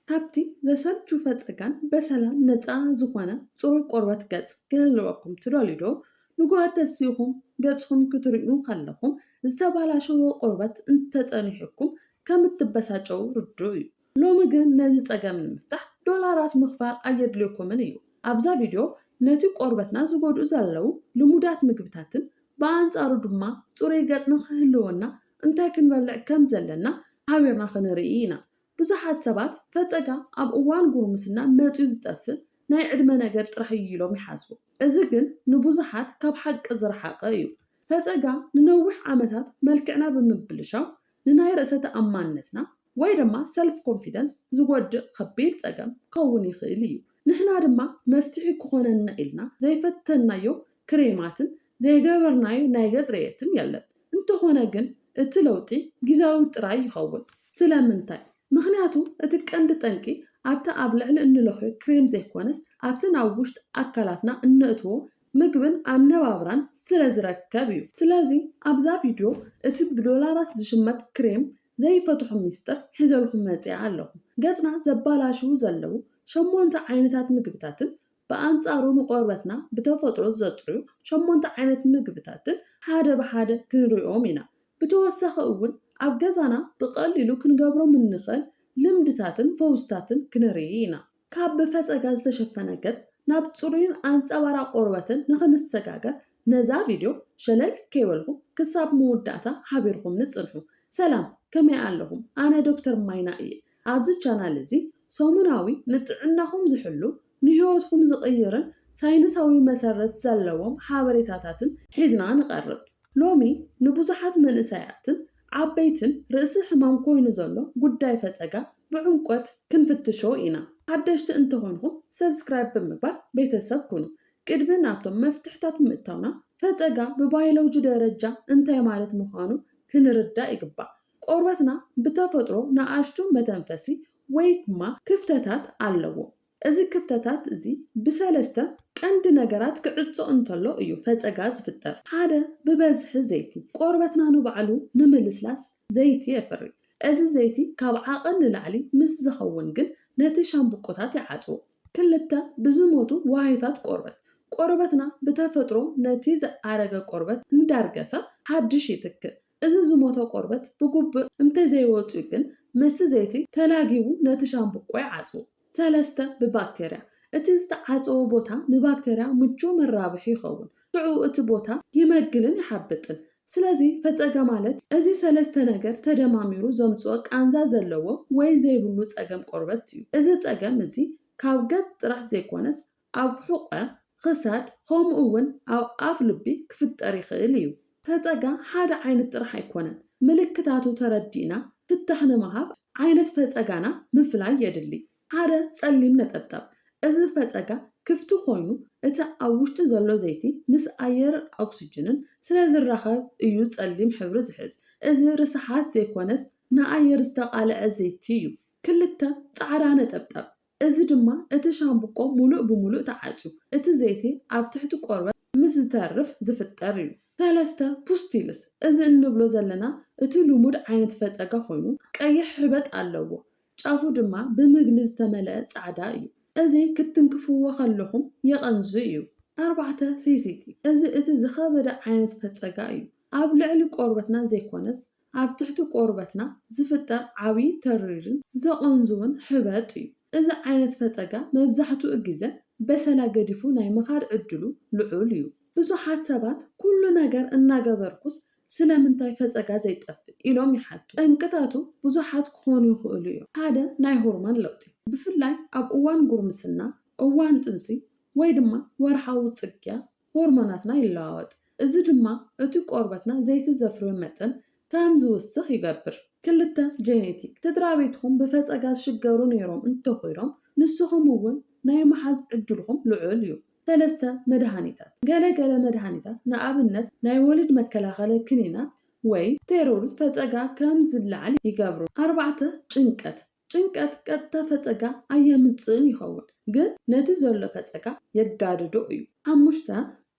ካብቲ ዘሰልቹ ፈፀጋን በሰላም ነፃ ዝኾነ ጽሩይ ቆርበት ገጽ ክህልወኩም ትደልዩ ዶ? ንጉሃት ተሲኹም ገጽኩም ክትርእዩ ከለኹም ዝተባላሸወ ቆርበት እንተጸኒሕኩም ከም እትበሳጨው ርዱእ እዩ። ሎሚ ግን ነዚ ጸገም ንምፍታሕ ዶላራት ምኽፋል ኣየድልየኩምን እዩ። ኣብዛ ቪድዮ ነቲ ቆርበትና ዝጎድኡ ዘለዉ ልሙዳት ምግብታትን ብኣንጻሩ ድማ ጽሩይ ገጽ ንኽህልወና እንታይ ክንበልዕ ከም ዘለና ሓቢርና ክንርኢ ኢና። ብዙሓት ሰባት ፈፀጋ ኣብ እዋን ጉርምስና መፂኡ ዝጠፍእ ናይ ዕድመ ነገር ጥራሕ እዩ ኢሎም ይሓስቡ። እዚ ግን ንብዙሓት ካብ ሓቂ ዝረሓቐ እዩ። ፈፀጋ ንነዊሕ ዓመታት መልክዕና ብምብልሻው ንናይ ርእሰ ተኣማንነትና ወይ ድማ ሰልፍ ኮንፊደንስ ዝጎድእ ከቢድ ፀገም ክኸውን ይኽእል እዩ። ንሕና ድማ መፍትሒ ክኾነና ኢልና ዘይፈተናዮ ክሬማትን ዘይገበርናዮ ናይ ገጽ ርየትን የለን። እንተኾነ ግን እቲ ለውጢ ጊዜያዊ ጥራይ ይኸውን። ስለምንታይ? ምክንያቱ እቲ ቀንዲ ጠንቂ ኣብታ ኣብ ልዕሊ እንለኽዮ ክሬም ዘይኮነስ ኣብቲ ናብ ውሽጢ ኣካላትና እነእትዎ ምግብን ኣነባብራን ስለ ዝረከብ እዩ። ስለዚ ኣብዛ ቪድዮ እቲ ብዶላራት ዝሽመት ክሬም ዘይፈትሖ ሚስጥር ሒዘልኩም መፅኣ ኣለኹ። ገጽና ዘባላሽው ዘለዉ 8 ዓይነታት ምግብታትን ብኣንጻሩ ንቆርበትና ብተፈጥሮ ዘጽርዩ 8 ዓይነት ምግብታትን ሓደ ብሓደ ክንሪኦም ኢና። ብተወሳኺ እውን ኣብ ገዛና ብቐሊሉ ክንገብሮም እንኽእል ልምድታትን ፈውስታትን ክንርኢ ኢና። ካብ ብፈፀጋ ዝተሸፈነ ገጽ ናብ ጽሩይን ኣንጸባራቕ ቆርበትን ንኽንሰጋገር ነዛ ቪድዮ ሸለል ከይበልኩም ክሳብ መወዳእታ ሓቢርኩም ንጽንሑ። ሰላም፣ ከመይ ኣለኹም? ኣነ ዶክተር ማይና እየ። ኣብዚ ቻናል እዚ ሰሙናዊ ንጥዕናኹም ዝሕሉ ንህይወትኩም ዝቕይርን ሳይንሳዊ መሰረት ዘለዎም ሓበሬታታትን ሒዝና ንቐርብ። ሎሚ ንብዙሓት መንእሰያትን ዓበይትን ርእሲ ሕማም ኮይኑ ዘሎ ጉዳይ ፈፀጋ ብዕምቆት ክንፍትሾ ኢና። ሓደሽቲ እንተኾንኩም ሰብስክራይብ ብምግባር ቤተሰብ ኩኑ። ቅድሚ ናብቶም መፍትሕታት ምእታውና ፈፀጋ ብባዮሎጂ ደረጃ እንታይ ማለት ምዃኑ ክንርዳእ ይግባእ። ቆርበትና ብተፈጥሮ ንኣሽቱ መተንፈሲ ወይ ድማ ክፍተታት ኣለዎ። እዚ ክፍተታት እዚ ብሰለስተ ቀንዲ ነገራት ክዕጾ እንተሎ እዩ ፈፀጋ ዝፍጠር። ሓደ ብበዝሒ ዘይቲ፣ ቆርበትና ንባዕሉ ንምልስላስ ዘይቲ የፍሪ። እዚ ዘይቲ ካብ ዓቐን ንላዕሊ ምስ ዝኸውን ግን ነቲ ሻምብቆታት ይዓጽዎ። ክልተ ብዝሞቱ ዋህታት ቆርበት፣ ቆርበትና ብተፈጥሮ ነቲ ዝኣረገ ቆርበት እንዳርገፈ ሓድሽ ይትክእ። እዚ ዝሞተ ቆርበት ብጉቡእ እንተዘይወፅኡ ግን ምስ ዘይቲ ተላጊቡ ነቲ ሻምብቆ ይዓጽዎ። ሰለስተ ብባክቴርያ፣ እቲ ዝተዓጽወ ቦታ ንባክቴርያ ምቹው መራብሒ ይኸውን። ሽዑ እቲ ቦታ ይመግልን ይሓብጥን። ስለዚ ፈፀጋ ማለት እዚ ሰለስተ ነገር ተደማሚሩ ዘምጽኦ ቃንዛ ዘለዎ ወይ ዘይብሉ ፀገም ቆርበት እዩ። እዚ ፀገም እዚ ካብ ገጽ ጥራሕ ዘይኮነስ ኣብ ሕቖ፣ ክሳድ ከምኡ እውን ኣብ ኣፍ ልቢ ክፍጠር ይኽእል እዩ። ፈፀጋ ሓደ ዓይነት ጥራሕ ኣይኮነን። ምልክታቱ ተረዲእና ፍታሕ ንምሃብ ዓይነት ፈፀጋና ምፍላይ የድሊ። ሓደ ጸሊም ነጠብጣብ፣ እዚ ፈፀጋ ክፍቲ ኮይኑ እቲ ኣብ ውሽጢ ዘሎ ዘይቲ ምስ ኣየርን ኦክሲጅንን ስለ ዝራኸብ እዩ ጸሊም ሕብሪ ዝሕዝ። እዚ ርስሓት ዘይኮነስ ንኣየር ዝተቃልዐ ዘይቲ እዩ። ክልተ ጻዕዳ ነጠብጣብ፣ እዚ ድማ እቲ ሻምብቆ ሙሉእ ብምሉእ ተዓጽዩ እቲ ዘይቲ ኣብ ትሕቲ ቆርበት ምስ ዝተርፍ ዝፍጠር እዩ። ሰለስተ ፑስቲልስ፣ እዚ እንብሎ ዘለና እቲ ልሙድ ዓይነት ፈፀጋ ኮይኑ ቀይሕ ሕብጥ ኣለዎ። ጫፉ ድማ ብምግሊ ዝተመልአ ጻዕዳ እዩ። እዚ ክትንክፍዎ ከለኹም የቐንዙ እዩ። ኣርባዕተ ሲሲቲ፣ እዚ እቲ ዝኸበደ ዓይነት ፈፀጋ እዩ። ኣብ ልዕሊ ቆርበትና ዘይኮነስ ኣብ ትሕቲ ቆርበትና ዝፍጠር ዓብይ ተሪርን ዘቐንዙውን ሕብጥ እዩ። እዚ ዓይነት ፈፀጋ መብዛሕትኡ ግዜ በሰላ ገዲፉ ናይ ምኻድ ዕድሉ ልዑል እዩ። ብዙሓት ሰባት ኩሉ ነገር እናገበርኩስ ስለምንታይ ፈፀጋ ዘይጠፍእ ኢሎም ይሓቱ። ጠንቅታቱ ብዙሓት ክኾኑ ይኽእሉ እዮም። ሓደ ናይ ሆርሞን ለውጢ፣ ብፍላይ ኣብ እዋን ጉርምስና፣ እዋን ጥንሲ ወይ ድማ ወርሓዊ ጽግያ ሆርሞናትና ይለዋወጥ። እዚ ድማ እቲ ቆርበትና ዘይቲ ዘፍርዮ መጠን ከም ዝውስኽ ይገብር። ክልተ ጄኔቲክ፣ ስድራቤትኩም ብፈፀጋ ዝሽገሩ ነይሮም እንተኾይኖም ንስኹም እውን ናይ መሓዝ ዕድልኩም ልዑል እዩ። ሰለስተ መድሃኒታት፣ ገለገለ መድሃኒታት ንኣብነት ናይ ወሊድ መከላኸሊ ክኒናት ወይ ቴሮሪስት ፈፀጋ ከም ዝለዓል ይገብሩ። ኣርባዕተ ጭንቀት፣ ጭንቀት ቀጥታ ፈፀጋ ኣየምፅእን ይኸውን ግን ነቲ ዘሎ ፈፀጋ የጋድዶ እዩ። ሓሙሽተ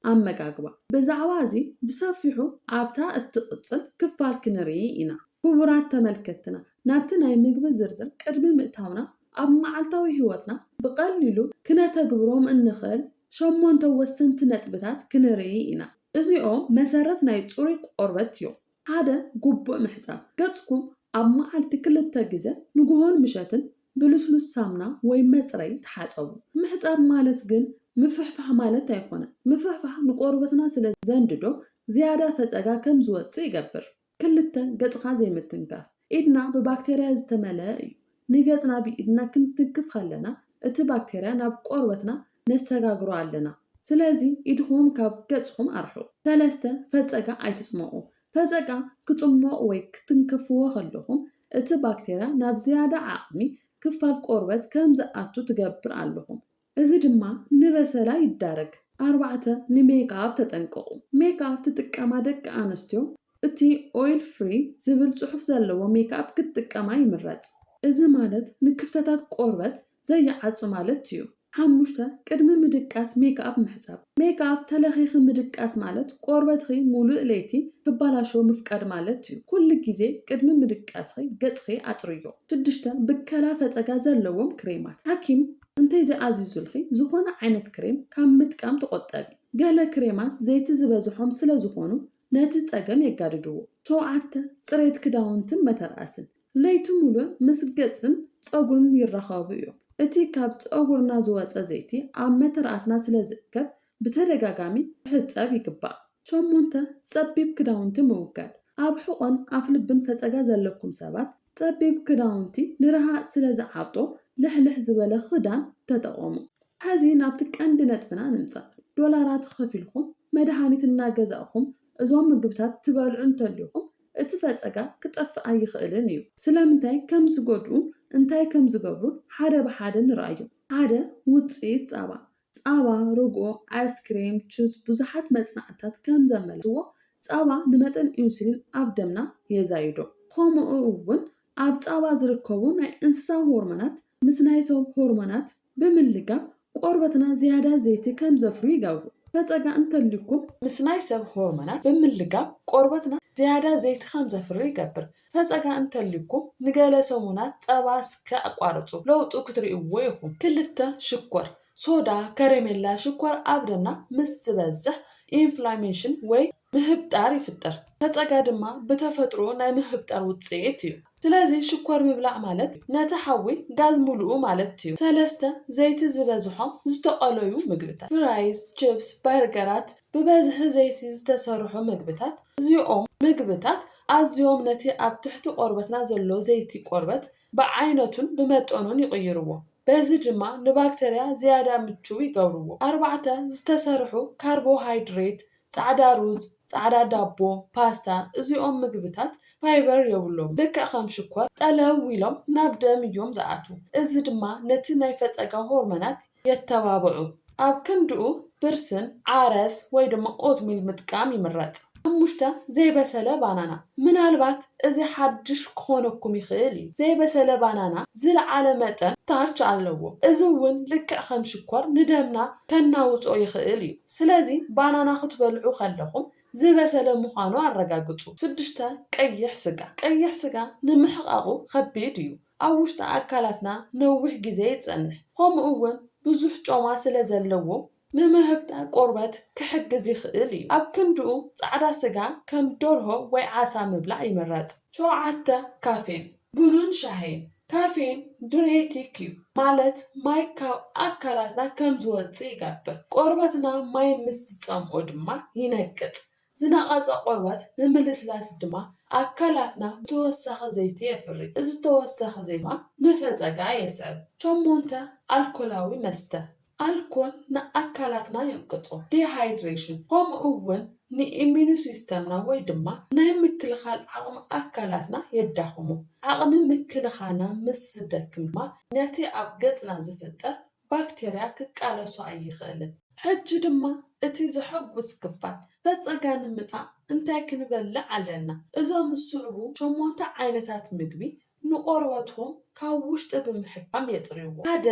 ኣመጋግባ፣ ብዛዕባ እዚ ብሰፊሑ ኣብታ እትቕፅል ክፋል ክንርኢ ኢና። ክቡራት ተመልከትና፣ ናብቲ ናይ ምግቢ ዝርዝር ቅድሚ ምእታውና ኣብ መዓልታዊ ህይወትና ብቐሊሉ ክነተግብሮም እንኽእል 8 ወሰንቲ ነጥብታት ክንርኢ ኢና። እዚኦም መሰረት ናይ ጽሩይ ቆርበት እዮም። ሓደ ጉቡእ ምሕጻብ። ገጽኩም ኣብ መዓልቲ 2 ግዜ ንጉሆን ምሸትን ብልስሉስ ሳሙና ወይ መጽረይ ተሓጸቡ። ምሕጻብ ማለት ግን ምፍሕፋሕ ማለት ኣይኮነን። ምፍሕፋሕ ንቆርበትና ስለ ዘንድዶ ዝያዳ ፈጸጋ ከም ዝወጽእ ይገብር። 2 ገጽኻ ዘይምትንካፍ። ኢድና ብባክቴርያ ዝተመልአ እዩ። ንገጽና ብኢድና ክንትንክፍ ከለና እቲ ባክቴርያ ናብ ቆርበትና ነሰጋግሮ ኣለና። ስለዚ ኢድኹም ካብ ገጽኹም ኣርሑ። 3 ፈጸጋ ኣይትጽምቑ። ፈጸጋ ክጽምቕ ወይ ክትንከፍዎ ከለኹም እቲ ባክቴርያ ናብ ዝያዳ ዓቕሚ ክፋል ቆርበት ከም ዝኣቱ ትገብር ኣለኹም። እዚ ድማ ንበሰላ ይዳረግ። 4 ንሜክኣፕ ተጠንቀቑ። ሜክኣፕ ትጥቀማ ደቂ ኣንስትዮ እቲ ኦይል ፍሪ ዝብል ጽሑፍ ዘለዎ ሜክኣፕ ክትጥቀማ ይምረጽ። እዚ ማለት ንክፍተታት ቆርበት ዘይዓጹ ማለት እዩ። 5 ቅድሚ ምድቃስ ሜክኣፕ ምሕጻብ። ሜክኣፕ ተለኺኺ ምድቃስ ማለት ቆርበትኺ ሙሉእ ለይቲ ክባላሾ ምፍቃድ ማለት እዩ። ኩሉ ግዜ ቅድሚ ምድቃስኺ ገጽኺ ኣጽርዮ። 6 ብከላ ፈጸጋ ዘለዎም ክሬማት። ሓኪም እንተይዝኣዝዙልኺ ዝኾነ ዓይነት ክሬም ካብ ምጥቃም ተቆጠቢ። ገለ ክሬማት ዘይቲ ዝበዝሖም ስለ ዝኾኑ ነቲ ጸገም የጋድድዎ። 7 ጽሬት ክዳውንትን መተርኣስን። ለይቲ ሙሉእ ምስ ገጽን ጸጉርን ይራኸቡ እዮም። እቲ ካብ ጸጉርና ዝወፀ ዘይቲ ኣብ መተርኣስና ስለ ዝእከብ ብተደጋጋሚ ክሕጸብ ይግባእ። 8 ጸቢብ ክዳውንቲ ምውጋድ። ኣብ ሕቖን ኣፍ ልብን ፈጸጋ ዘለኩም ሰባት ጸቢብ ክዳውንቲ ንረሃቕ ስለ ዝዓብጦ ልሕልሕ ዝበለ ክዳን ተጠቐሙ። ሕዚ ናብቲ ቀንዲ ነጥብና ንምጻእ። ዶላራት ከፊልኩም መድሃኒት እናገዛእኹም እዞም ምግብታት ትበልዑ እንተልዩኹም እቲ ፈጸጋ ክጠፍእ ኣይኽእልን እዩ። ስለምንታይ ከም ዝጎድኡ እንታይ ከም ዝገብሩ ሓደ ብሓደ ንርአዩ። 1 ውጽኢት ጸባ። ጸባ፣ ርግኦ፣ ኣይስክሬም፣ ቹዝ ብዙሓት መጽናዕታት ከም ዘመልክትዎ ጸባ ንመጠን ኢንሱሊን ኣብ ደምና የዛይዶ። ከምኡ እውን ኣብ ጸባ ዝርከቡ ናይ እንስሳ ሆርሞናት ምስ ናይ ሰብ ሆርሞናት ብምልጋብ ቆርበትና ዝያዳ ዘይቲ ከም ዘፍርዩ ይገብሩ። ፈጸጋ እንተልዩኩም ምስ ናይ ሰብ ሆርሞናት ብምልጋብ ቆርበትና ዝያዳ ዘይቲ ከም ዘፍርዩ ይገብር። ፈጸጋ እንተልዩኩም ንገለ ሰሙናት ጸባ እስከ ኣቋርጹ ለውጡ ክትርእይዎ ኢኹም። 2 ሽኮር፣ ሶዳ፣ ከረሜላ፣ ሽኮር ኣብ ደምና ምስ ዝበዝሕ ኢንፍላሜሽን ወይ ምህብጣር ይፍጠር። ፈጸጋ ድማ ብተፈጥሮ ናይ ምህብጣር ውጽኢት እዩ። ስለዚ ሽኮር ምብላዕ ማለት ነቲ ሓዊ ጋዝ ሙሉኡ ማለት እዩ። 3 ዘይቲ ዝበዝሖም ዝተቐለዩ ምግብታት። ፍራይዝ፣ ቺፕስ፣ በርገራት ብበዝሒ ዘይቲ ዝተሰርሑ ምግብታት። እዚኦም ምግብታት ኣዝዮም ነቲ ኣብ ትሕቲ ቆርበትና ዘሎ ዘይቲ ቆርበት ብዓይነቱን ብመጠኑን ይቕይርዎ። በዚ ድማ ንባክቴርያ ዝያዳ ምቹው ይገብርዎ። 4 ዝተሰርሑ ካርቦሃይድሬት፣ ጻዕዳ ሩዝ፣ ጻዕዳ ዳቦ፣ ፓስታ እዚኦም ምግብታት ፋይበር የብሎም። ልክዕ ከም ሽኮር ጠለብ ኢሎም ናብ ደም እዮም ዝኣትዉ። እዚ ድማ ነቲ ናይ ፈጸጋ ሆርሞናት የተባብዑ። ኣብ ክንድኡ ብርስን፣ ዓረስ ወይ ድማ ኦትሚል ምጥቃም ይምረጽ። 5 ዘይበሰለ ባናና። ምናልባት እዚ ሓድሽ ክኾነኩም ይኽእል እዩ። ዘይበሰለ ባናና ዝለዓለ መጠን ስታርች ኣለዎ። እዚ እውን ልክዕ ከም ሽኮር ንደምና ከናውፅኦ ይኽእል እዩ። ስለዚ ባናና ክትበልዑ ከለኹም ዝበሰለ ምዃኑ ኣረጋግጹ። 6 ቀይሕ ስጋ። ቀይሕ ስጋ ንምሕቃቁ ከቢድ እዩ። ኣብ ውሽጢ ኣካላትና ነዊሕ ግዜ ይጸንሕ። ከምኡ እውን ብዙሕ ጮማ ስለ ዘለዎ ንምህብጣር ቆርበት ክሕግዝ ይኽእል እዩ። ኣብ ክንድኡ ጻዕዳ ስጋ ከም ደርሆ ወይ ዓሳ ምብላዕ ይምረጽ። 7 ካፌን። ቡንን ሻሂን። ካፌን ዲዩሬቲክ እዩ ማለት ማይ ካብ ኣካላትና ከም ዝወጽእ ይገብር። ቆርበትና ማይ ምስ ዝጸምኦ ድማ ይነቅጽ። ዝነቐጸ ቆርበት ንምልስላስ ድማ ኣካላትና ተወሳኺ ዘይቲ የፍሪ። እዚ ተወሳኺ ዘይቲ ንፈጸጋ የስዕብ። 8 ኣልኮላዊ መስተ። ኣልኮል ንኣካላትና ይንቅጾ። ዲሃይድሬሽን ከምኡ እውን ንኢሚኑ ሲስተምና ወይ ድማ ናይ ምክልኻል ዓቕሚ ኣካላትና የዳኽሙ። ዓቕሚ ምክልኻልና ምስ ዝደክም ድማ ነቲ ኣብ ገጽና ዝፍጠር ባክቴርያ ክቃለሶ ኣይኽእልን። ሕጂ ድማ እቲ ዝሕጉስ ክፋል ፈጸጋ ንምጥፋእ እንታይ ክንበልዕ ኣለና? እዞም ዝስዕቡ 8 ዓይነታት ምግቢ ንቆርበትኩም ካብ ውሽጢ ብምሕካም የጽርይዎ። 1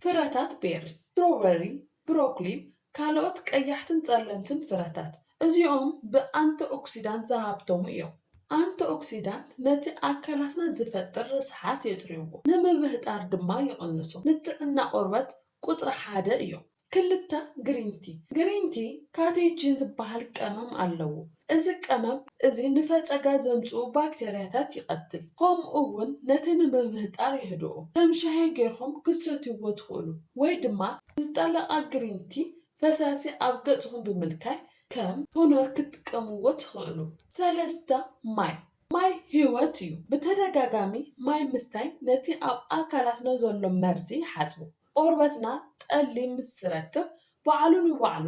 ፍረታት ቤርስ፣ ስትሮበሪ፣ ብሮኮሊ፣ ካልኦት ቀያሕትን ጸለምትን ፍረታት። እዚኦም ብኣንቲ ኦክሲዳንት ዝሃብቶሙ እዮም። أنتي أوكسيدانت نتي أكلاتنا زفتر رسحات يجريوه نمبهتار دما يقنسو نتعنا قربت قطر حادة إيو كلتا جرينتي كاتيجين زبالك أمام اللو إزك أمام إزي نفات أجازمتو باكتيرياتات يقتل قوم أول نتي نمبهتار يهدوه تمشي غيرهم قصتي وتخولو ويدما نتطلق جرينتي فساسي أبقتهم بملكاي كم تونر كتكمو تخولو سلستا ማይ ህይወት እዩ በተደጋጋሚ ማይ ምስታይ ነቲ ኣብ ኣካላትና ዘሎ መርዚ ሓጽቡ ቆርበትና ጠሊ ምስ ዝረክብ ባዕሉ ንባዕሉ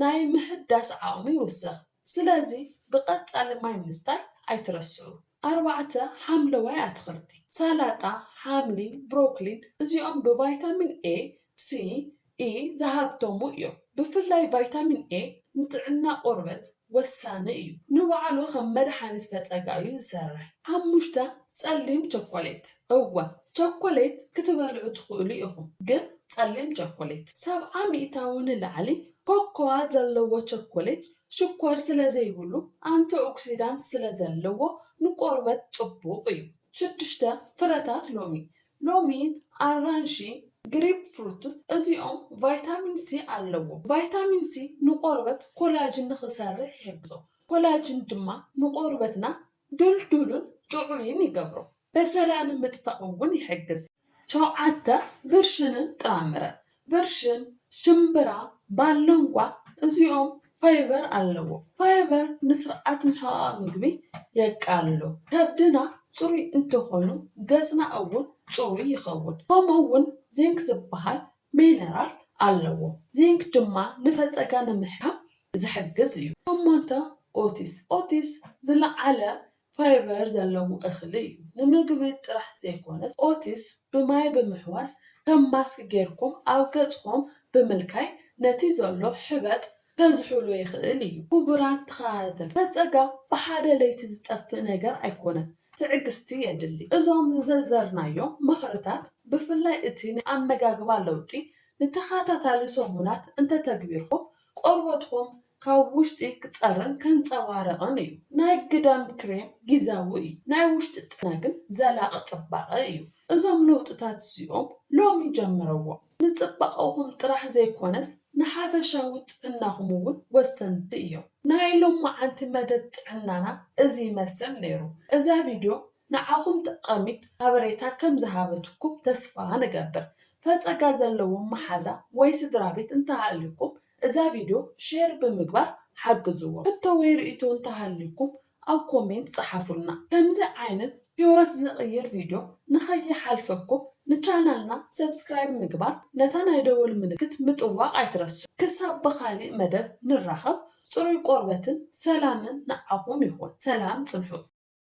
ናይ ምህዳስ ዓቕሚ ይውስኽ ስለዚ ብቐጻሊ ማይ ምስታይ ኣይትረስዑ 4 ሓምለዋይ ኣትክልቲ ሰላጣ ሓምሊ ብሮኮሊን እዚኦም ብቫይታሚን ኤ ሲ ኢ ዝሃብቶሙ እዮም ብፍላይ ቫይታሚን ኤ ንጥዕና ቆርበት ወሳኒ እዩ ንባዕሉ ከም መድሓኒት ፈፀጋ እዩ ዝሰርሕ 5 ጸሊም ቸኮሌት ቸኮሌት ክትበልዑ ትኽእሉ ኢኹም ግን ጸሊም ቸኮሌት 70 ሚእታዊ ንላዕሊ ኮኮዋ ዘለዎ ቸኮሌት ሽኮር ስለዘይብሉ ኣንቲ ኦክሲዳንት ስለዘለዎ ንቆርበት ጽቡቕ እዩ 6 ፍረታት ሎሚ ኣራንሺ ግሪፕ ፍሩትስ እዚኦም ቫይታሚን ሲ ኣለዎ ቫይታሚን ሲ ንቆርበት ኮላጅን ንኽሰርሕ ይሕግዞ ኮላጅን ድማ ንቆርበትና ድልዱልን ጥዑይን ይገብሮ በሰላን ምጥፋእ እውን ይሕግዝ 7 ብርሽንን ጥራምረ ብርሽን ሽምብራ ባሎንጓ እዚኦም ፋይበር ኣለዎ ፋይበር ንስርዓት ምሕቃቅ ምግቢ የቃልሎ ከብድና ጽሩይ እንተኾኑ ገጽና እውን ጽሩይ ይኸውን ከምኡውን ዚንክ ዝበሃል ሚነራል ኣለዎ ዚንክ ድማ ንፈፀጋ ንምሕካም ዝሕግዝ እዩ 8 ኦቲስ ዝለዓለ ፋይበር ዘለዎ እኽሊ እዩ ንምግቢ ጥራሕ ዘይኮነስ ኦቲስ ብማይ ብምሕዋስ ከም ማስክ ጌርኩም ኣብ ገጽኩም ብምልካይ ነቲ ዘሎ ሕበጥ ከዝሕሉ ይኽእል እዩ ክቡራት ተኸታተልቲ ፈፀጋ ብሓደ ለይቲ ዝጠፍእ ነገር ኣይኮነን ትዕግስቲ የድሊ እዞም ዝዘርዘርናዮም ምኽርታት ብፍላይ እቲ ኣመጋግባ ለውጢ ንተኸታታሊ ሰሙናት እንተተግቢርኩም ቆርበትኩም ካብ ውሽጢ ክጸርን ከንጸባረቕን እዩ ናይ ግዳም ክሬም ጊዜያዊ እዩ ናይ ውሽጢ ጥዕና ግን ዘላቒ ጽባቐ እዩ እዞም ለውጥታት እዚኦም ሎሚ ጀምረዎ ንጽባቐኹም ጥራሕ ዘይኮነስ ንሓፈሻዊ ጥዕናኹም እውን ወሰንቲ እዮም ናይ ሎማዓንቲ መደብ ጥዕናና እዚ ይመስል ነይሩ እዛ ቪድዮ ንዓኹም ጠቃሚት ሓበሬታ ከም ዝሃበትኩም ተስፋ ንገብር ፈፀጋ ዘለዎም መሓዛ ወይ ስድራ ቤት እንተሃልዩኩም እዛ ቪድዮ ሼር ብምግባር ሓግዝዎ ሕቶ ወይ ርእይቶ እንተሃልዩኩም ኣብ ኮሜንት ጻሓፉልና ከምዚ ዓይነት ህይወት ዝቕይር ቪድዮ ንኸይሓልፈኩም ንቻናልና ሰብስክራይብ ምግባር ነታ ናይ ደወል ምልክት ምጥዋቕ ኣይትረሱ ክሳብ በኻሊእ መደብ ንራኸብ ጽሩይ ቆርበትን ሰላምን ንዓኹም ይኹን ሰላም ጽንሑ